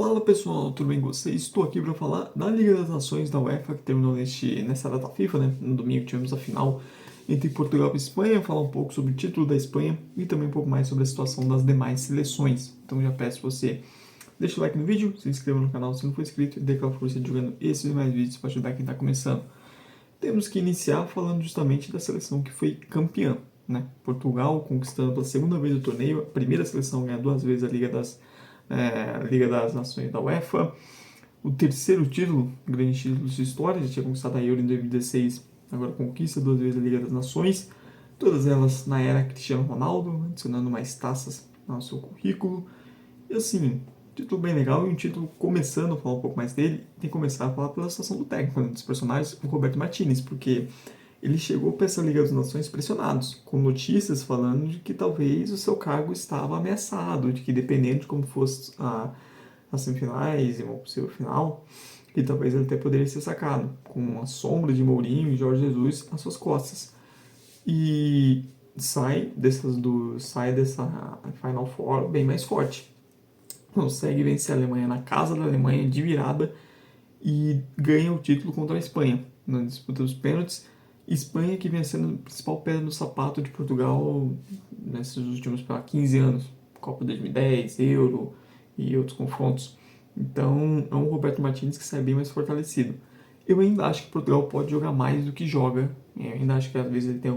Fala pessoal, tudo bem com vocês? Estou aqui para falar da Liga das Nações da UEFA que terminou nessa data FIFA, né? No domingo tivemos a final entre Portugal e Espanha, falar um pouco sobre o título da Espanha e também um pouco mais sobre a situação das demais seleções. Então já peço você deixa o like no vídeo, se inscreva no canal se não for inscrito e dê aquela força de jogando esses e mais vídeos para ajudar quem está começando. Temos que iniciar falando justamente da seleção que foi campeã, né? Portugal conquistando pela segunda vez o torneio, a primeira seleção a ganhar duas vezes a Liga das Nações da UEFA. O terceiro título, grande título de sua história, já tinha conquistado a Euro em 2016, agora conquista duas vezes a Liga das Nações, todas elas na era Cristiano Ronaldo, adicionando mais taças ao seu currículo. E assim, título bem legal e um título começando a falar um pouco mais dele, tem que começar a falar pela situação do técnico, né, dos personagens, o Roberto Martinez, porque ele chegou para essa Liga das Nações pressionados, com notícias falando de que talvez o seu cargo estava ameaçado, de que dependendo de como fosse as semifinais e uma possível final, que talvez ele até poderia ser sacado, com a sombra de Mourinho e Jorge Jesus às suas costas. E sai dessa Final Four bem mais forte. Consegue vencer a Alemanha na casa da Alemanha de virada e ganha o título contra a Espanha na disputa dos pênaltis. Espanha que vem sendo o principal pedra no sapato de Portugal nesses últimos 15 anos. Copa 2010, Euro e outros confrontos. Então é um Roberto Martínez que sai bem mais fortalecido. Eu ainda acho que Portugal pode jogar mais do que joga. Eu ainda acho que às vezes ele tem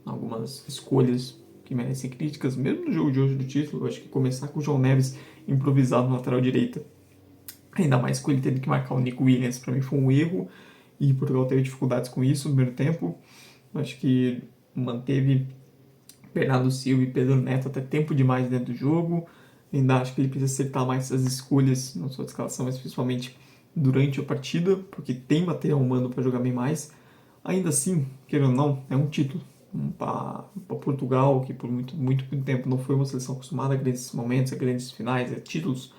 algumas escolhas que merecem críticas, mesmo no jogo de hoje do título. Eu acho que começar com o João Neves improvisado na lateral direita, ainda mais com ele tendo que marcar o Nico Williams, para mim foi um erro e Portugal teve dificuldades com isso no primeiro tempo. Acho que manteve Bernardo Silva e Pedro Neto até tempo demais dentro do jogo. Ainda acho que ele precisa acertar mais essas escolhas, não só de escalação, mas principalmente durante a partida, porque tem material humano para jogar bem mais. Ainda assim, querendo ou não, é um título para Portugal, que por muito tempo não foi uma seleção acostumada a grandes momentos, a grandes finais, a títulos.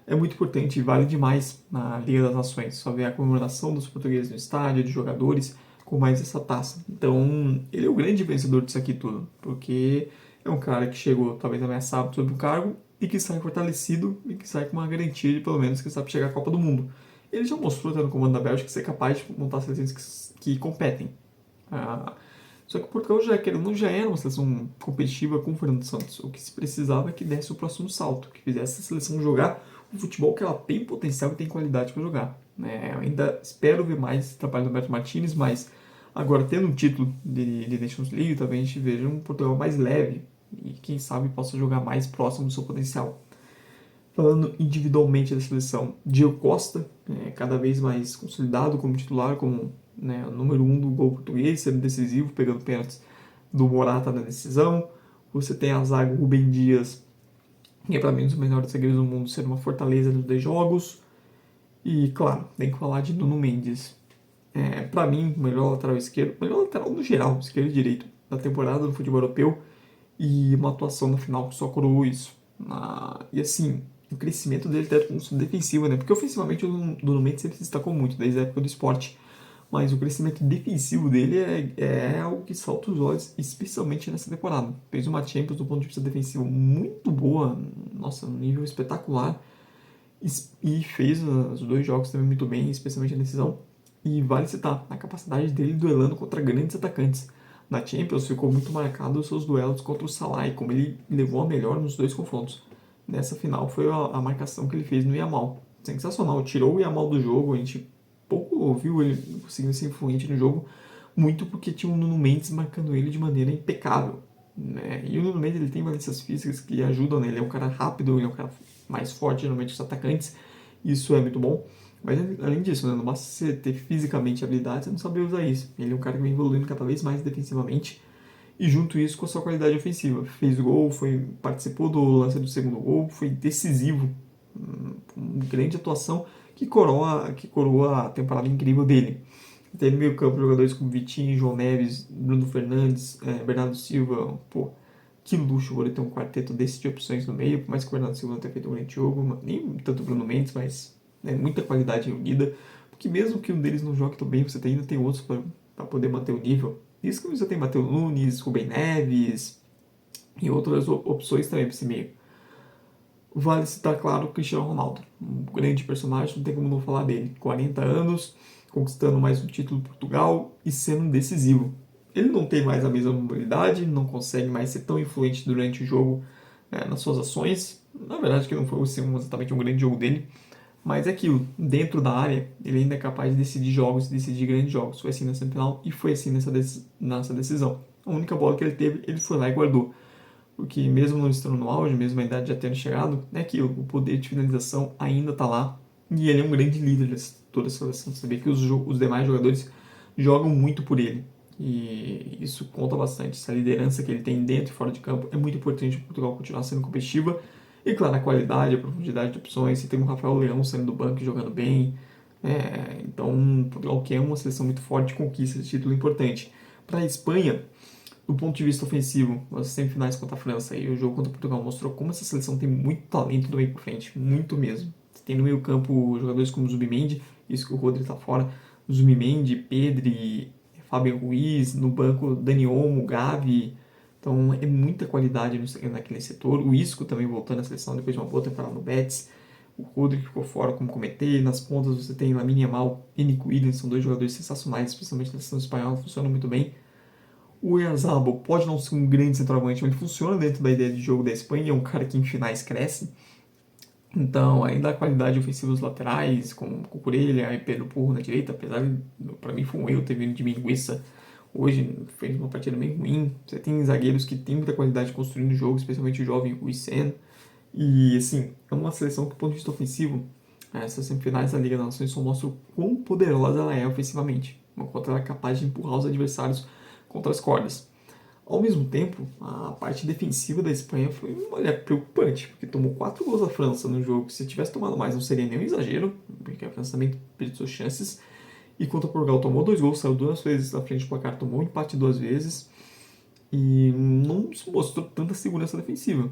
É muito importante e vale demais na Liga das Nações. Só ver a comemoração dos portugueses no estádio, de jogadores, com mais essa taça. Então, ele é o grande vencedor disso aqui tudo, porque é um cara que chegou talvez ameaçado sobre o cargo e que sai fortalecido e que sai com uma garantia de pelo menos que sabe chegar à Copa do Mundo. Ele já mostrou, até no comando da Bélgica, ser capaz de montar seleções que competem. Ah, só que Portugal já era uma seleção competitiva com o Fernando Santos. O que se precisava é que desse o próximo salto, que fizesse a seleção jogar o futebol que ela tem potencial e tem qualidade para jogar. Eu ainda espero ver mais esse trabalho do Roberto Martínez, mas agora tendo um título de Nations League, talvez a gente veja um Portugal mais leve e quem sabe possa jogar mais próximo do seu potencial. Falando individualmente da seleção, Diego Costa, cada vez mais consolidado como titular, como o número um do gol português, sendo decisivo, pegando pênaltis do Morata na decisão. Você tem a zaga Rubem Dias, que é para mim um dos melhores zagueiros do mundo, sendo uma fortaleza nos dois jogos. E, claro, tem que falar de Nuno Mendes. Para mim, o melhor lateral esquerdo, melhor lateral no geral, esquerdo e direito, da temporada do futebol europeu. E uma atuação no final que só coroou isso. E assim, o crescimento dele até com defensivo, né? Porque ofensivamente o Nuno Mendes sempre se destacou muito, desde a época do esporte. Mas o crescimento defensivo dele é algo que salta os olhos, especialmente nessa temporada. Fez uma Champions do ponto de vista defensivo muito boa, nossa, um nível espetacular. E fez os dois jogos também muito bem, especialmente a decisão. E vale citar a capacidade dele duelando contra grandes atacantes. Na Champions ficou muito marcado os seus duelos contra o Salah e como ele levou a melhor nos dois confrontos. Nessa final foi a marcação que ele fez no Yamal. Sensacional, tirou o Yamal do jogo, a gente pouco ouviu ele conseguindo ser influente no jogo, muito porque tinha o Nuno Mendes marcando ele de maneira impecável. E o Nuno Mendes ele tem valências físicas que ajudam, né? Ele é um cara rápido, ele é um cara mais forte, geralmente os atacantes, isso é muito bom. Mas além disso, né, não basta você ter fisicamente habilidade, você não saber usar isso. Ele é um cara que vem evoluindo cada vez mais defensivamente e junto isso com a sua qualidade ofensiva. Fez gol, participou do lance do segundo gol, foi decisivo. Uma grande atuação que coroa a temporada incrível dele. Tem no meio campo jogadores como Vitinho, João Neves, Bruno Fernandes, Bernardo Silva. Pô, que luxo poder ter um quarteto desse de opções no meio, por mais que o Bernardo Silva não tenha feito um grande jogo, nem tanto o Bruno Mendes, mas muita qualidade reunida. Porque mesmo que um deles não jogue tão bem, você ainda tem outros para poder manter o nível. Isso que você tem Matheus Nunes, Rubem Neves e outras opções também para esse meio. Vale citar, claro, o Cristiano Ronaldo, um grande personagem, não tem como não falar dele. 40 anos, conquistando mais um título em Portugal e sendo decisivo. Ele não tem mais a mesma mobilidade, não consegue mais ser tão influente durante o jogo, nas suas ações. Na verdade, que não foi assim, exatamente um grande jogo dele, mas é aquilo, dentro da área, ele ainda é capaz de decidir jogos, decidir grandes jogos. Foi assim na semifinal e foi assim nessa decisão. A única bola que ele teve, ele foi lá e guardou. Porque mesmo não estando no auge, mesmo a idade já tendo chegado, é aquilo, o poder de finalização ainda está lá. E ele é um grande líder de toda a seleção. Você vê que os demais jogadores jogam muito por ele. E isso conta bastante. Essa liderança que ele tem dentro e fora de campo é muito importante para Portugal continuar sendo competitiva. E claro, a qualidade, a profundidade de opções. Você tem o Rafael Leão saindo do banco e jogando bem. Então, Portugal que é uma seleção muito forte, conquista esse título importante. Para a Espanha, do ponto de vista ofensivo, as semifinais contra a França e o jogo contra Portugal mostrou como essa seleção tem muito talento do meio para frente, muito mesmo. Você tem no meio campo jogadores como Zubimendi, isso que o Rodri tá fora, Zubimendi, Pedri, Fabian Ruiz, no banco Dani Olmo, Gavi, então é muita qualidade naquele setor. O Isco também voltando à seleção depois de uma boa temporada no Betis. O Rodri ficou fora, como comentei. Nas pontas você tem Lamine Yamal e Nico Williams, são dois jogadores sensacionais, especialmente na seleção espanhola, funcionam muito bem. O Oyarzabal pode não ser um grande centroavante, mas ele funciona dentro da ideia de jogo da Espanha, é um cara que em finais cresce. Então, ainda a qualidade ofensiva dos laterais, com Cucurella e Pedro Porro na direita, apesar de, para mim, foi um erro ter vindo de Minguissa. Hoje fez uma partida bem ruim. Você tem zagueiros que têm muita qualidade construindo o jogo, especialmente o jovem Rui Sen. E, assim, é uma seleção que, do ponto de vista ofensivo, essas semifinais da Liga das Nações só mostram o quão poderosa ela é ofensivamente. Uma contra ela é capaz de empurrar os adversários contra as cordas. Ao mesmo tempo, a parte defensiva da Espanha foi preocupante, porque tomou 4 gols da França no jogo. Se tivesse tomado mais, não seria nenhum exagero, porque a França também perdeu suas chances. E contra o Portugal tomou 2 gols, saiu 2 vezes na frente do placar, tomou um empate 2 vezes. E não se mostrou tanta segurança defensiva.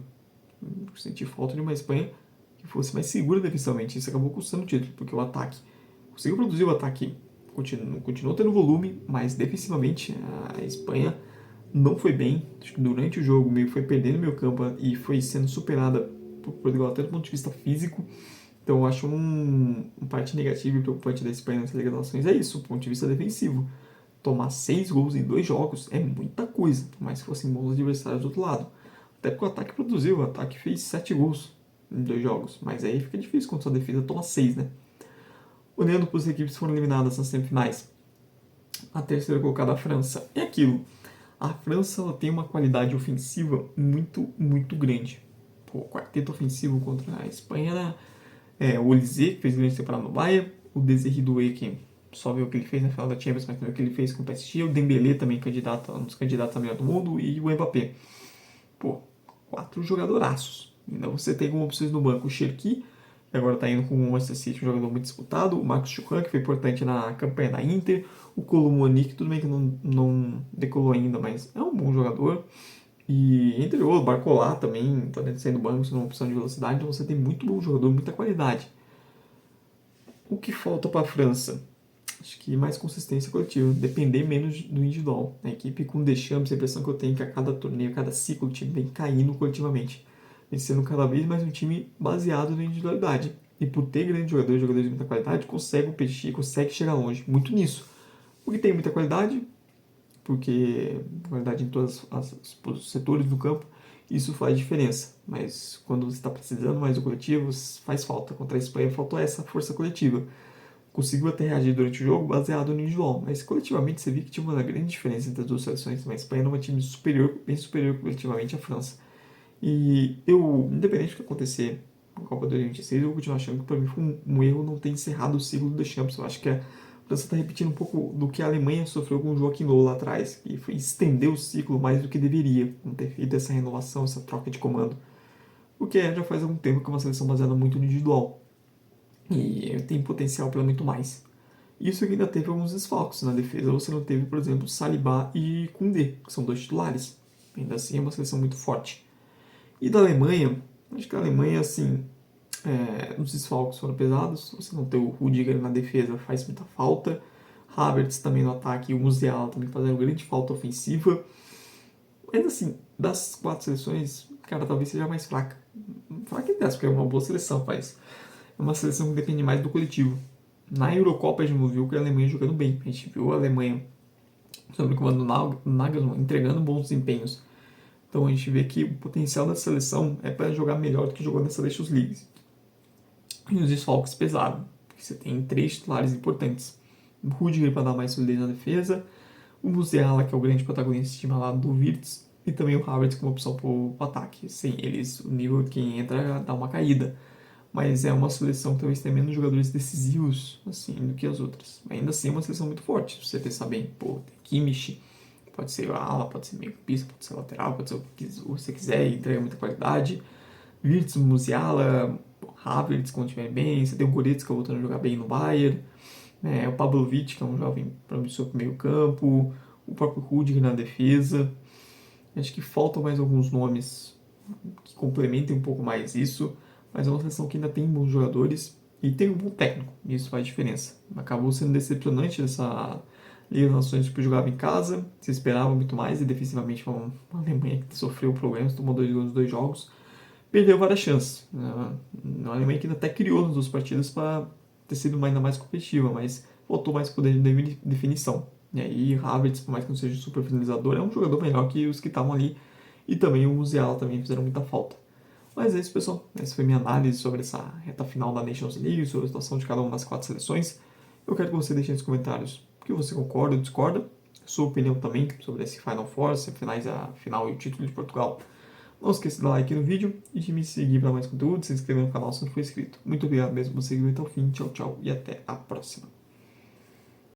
Eu senti falta de uma Espanha que fosse mais segura defensivamente. Isso acabou custando o título, porque o ataque conseguiu produzir o ataque, continuou tendo volume, mas defensivamente a Espanha não foi bem. Acho que durante o jogo meio foi perdendo meio campo e foi sendo superada por Portugal até do ponto de vista físico. Então eu acho uma parte negativa e preocupante da Espanha nessa Liga das Nações é isso, do ponto de vista defensivo. Tomar 6 gols em 2 jogos é muita coisa, por mais que fossem bons adversários do outro lado. Até porque o ataque produziu, o ataque fez 7 gols em 2 jogos, mas aí fica difícil quando sua defesa toma 6, né? Olhando para as equipes que foram eliminadas nas semifinais, a terceira colocada, a França, é aquilo. A França ela tem uma qualidade ofensiva muito, muito grande. Pô, o quarteto ofensivo contra a Espanha, né? O Olise, que fez grande temporada no Bayern, o Desiré Doué, que só viu o que ele fez na final da Champions, mas também o que ele fez com o PSG, o Dembélé também um dos candidatos a melhor do mundo, e o Mbappé. Pô, 4 jogadoraços. Ainda você tem como opções no banco o Cherki, que agora está indo com o Manchester City, um jogador muito disputado, o Marcos Thuram, que foi importante na campanha da Inter, o Colomoni, que tudo bem que não decolou ainda, mas é um bom jogador, e entre outros, Barcola também, está dentro saindo do banco, sendo uma opção de velocidade, então você tem muito bom jogador, muita qualidade. O que falta para a França? Acho que mais consistência coletiva, depender menos do individual. A equipe com Deschamps, a impressão que eu tenho é que a cada torneio, a cada ciclo, o time vem caindo coletivamente. Vem sendo cada vez mais um time baseado na individualidade. E por ter grandes jogadores, jogadores de muita qualidade, consegue competir, consegue chegar longe. Muito nisso. Porque tem muita qualidade, porque qualidade em todos os setores do campo, isso faz diferença. Mas quando você está precisando mais do coletivo, faz falta. Contra a Espanha faltou essa força coletiva. Conseguiu até reagir durante o jogo baseado no individual, mas coletivamente você viu que tinha uma grande diferença entre as duas seleções. A Espanha era um time superior, bem superior coletivamente à França. E eu, independente do que acontecer na Copa de 2026, eu vou continuar achando que para mim foi um erro não ter encerrado o ciclo do Deschamps. Eu acho que a França está repetindo um pouco do que a Alemanha sofreu com o Joachim Löw lá atrás, que foi estender o ciclo mais do que deveria, não ter feito essa renovação, essa troca de comando. O que já faz algum tempo que é uma seleção baseada muito no individual. E tem potencial para muito mais. Isso que ainda teve alguns desfalques na defesa. Você não teve, por exemplo, Saliba e Koundé, que são dois titulares. Ainda assim é uma seleção muito forte. E da Alemanha, acho que a Alemanha, assim, os desfalques foram pesados. Você não ter o Rudiger na defesa faz muita falta. Havertz também no ataque e o Musiala também fazendo grande falta ofensiva. Mas assim, das 4 seleções, cara, talvez seja a mais fraca. Falar que desce, porque é uma boa seleção, mas é uma seleção que depende mais do coletivo. Na Eurocopa a gente não viu que a Alemanha jogando bem. A gente viu a Alemanha, sob o comando do Nagelsmann, entregando bons desempenhos. Então a gente vê que o potencial da seleção é para jogar melhor do que jogou nessa Nations League. E os desfalques pesaram, porque você tem 3 titulares importantes. O Rudiger para dar mais solidez na defesa, o Musiala, que é o grande protagonista desse time lá do Wirtz, e também o Havertz como opção para o ataque. Sem eles, o nível de quem entra dá uma caída. Mas é uma seleção que talvez tenha menos jogadores decisivos assim, do que as outras. Ainda assim é uma seleção muito forte, se você pensar bem. Pô, tem Kimmich, pode ser ala, pode ser meio pista, pode ser lateral, pode ser o que você quiser e entrega muita qualidade. Wirtz, Musiala, Havertz quando estiver bem, você tem o Goretzka voltando a jogar bem no Bayern, o Pavlovic, que é um jovem promissor para o meio campo, o próprio Rudiger na defesa. Acho que faltam mais alguns nomes que complementem um pouco mais isso, mas é uma seleção que ainda tem bons jogadores e tem um bom técnico, e isso faz diferença. Acabou sendo decepcionante essa Liga das Nações que jogava em casa, se esperava muito mais e defensivamente foi uma Alemanha que sofreu problemas, tomou 2 gols nos 2 jogos, perdeu várias chances. Uma Alemanha que ainda até criou nas 2 partidas para ter sido ainda mais competitiva, mas faltou mais poder de definição. E aí, Havertz, por mais que não seja super finalizador, é um jogador melhor que os que estavam ali. E também o Musiala também fizeram muita falta. Mas é isso, pessoal. Essa foi minha análise sobre essa reta final da Nations League, sobre a situação de cada uma das 4 seleções. Eu quero que você deixe nos comentários o que você concorda ou discorda, sua opinião também sobre esse Final Four, semifinais, a final e o título de Portugal. Não esqueça de dar like no vídeo e de me seguir para mais conteúdo, se inscrever no canal se não for inscrito. Muito obrigado mesmo por seguir até o fim. Tchau, tchau e até a próxima.